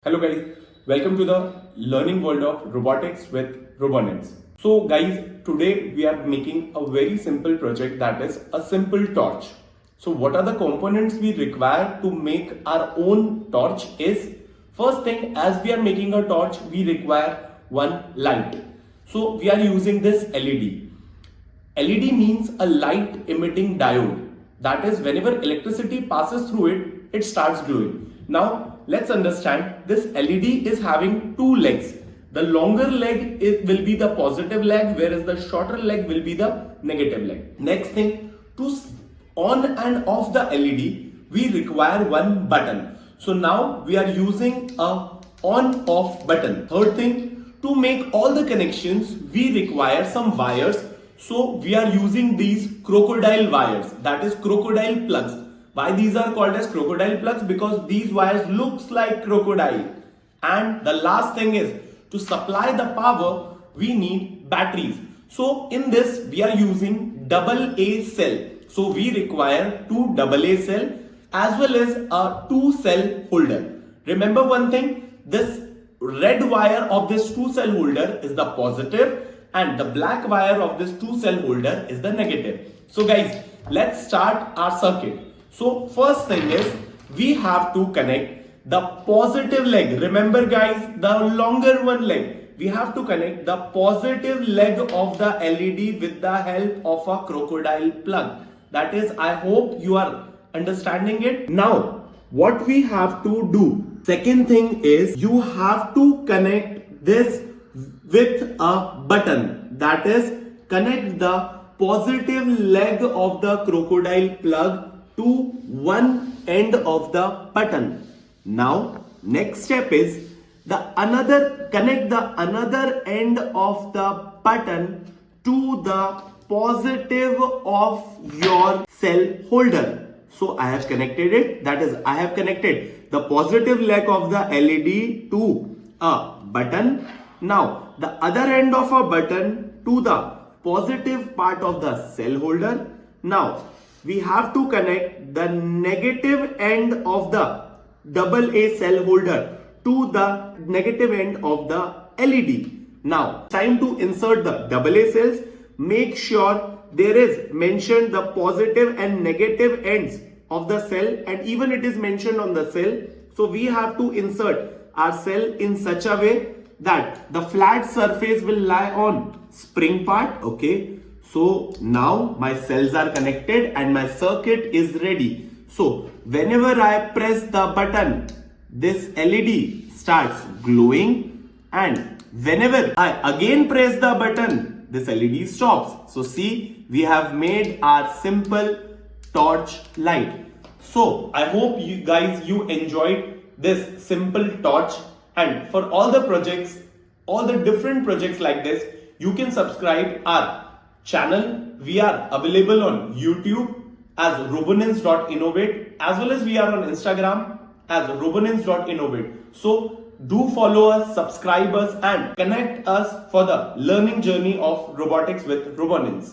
Hello guys, welcome to the learning world of robotics with Robonence. So guys, today we are making a very simple project, that is a simple torch. So what are the components we require to make our own torch is, first thing, as we are making a torch, we require one light. So we are using this LED. LED means a light emitting diode. That is, whenever electricity passes through it, it starts glowing. Now let's understand, this LED is having two legs. The longer leg will be the positive leg, whereas the shorter leg will be the negative leg. Next thing, to on and off the LED, we require one button. So now we are using a on off button. Third thing, to make all the connections, we require some wires. So we are using these crocodile wires, that is crocodile plugs. Why these are called as crocodile plugs? Because these wires looks like crocodile. And the last thing is, to supply the power, we need batteries. So in this, we are using AA cell. So we require two AA cell as well as a 2-cell holder. Remember one thing, this red wire of this 2-cell holder is the positive and the black wire of this 2-cell holder is the negative. So guys, let's start our circuit. So first thing is, we have to connect the positive leg. Remember guys, the longer one leg. We have to connect the positive leg of the LED with the help of a crocodile plug. That is, I hope you are understanding it. Now, what we have to do, second thing is, you have to connect this with a button. That is, connect the positive leg of the crocodile plug to one end of the button. Now next step is, connect the another end of the button to the positive of your cell holder. So I have connected it, that is, I have connected the positive leg of the LED to a button. Now the other end of a button to the positive part of the cell holder. Now we have to connect the negative end of the AA cell holder to the negative end of the LED. Now, time to insert the AA cells. Make sure there is mentioned the positive and negative ends of the cell, and even it is mentioned on the cell. So we have to insert our cell in such a way that the flat surface will lie on spring part. Okay. So now my cells are connected and my circuit is ready. So whenever I press the button, this LED starts glowing, and whenever I again press the button, this LED stops. So see, we have made our simple torch light. So I hope you guys enjoyed this simple torch, and for all the projects, all the different projects like this, you can subscribe our channel. We are available on YouTube as Robonence.Innovate, as well as we are on Instagram as Robonence.Innovate. So do follow us, subscribe us, and connect us for the learning journey of robotics with Robonence.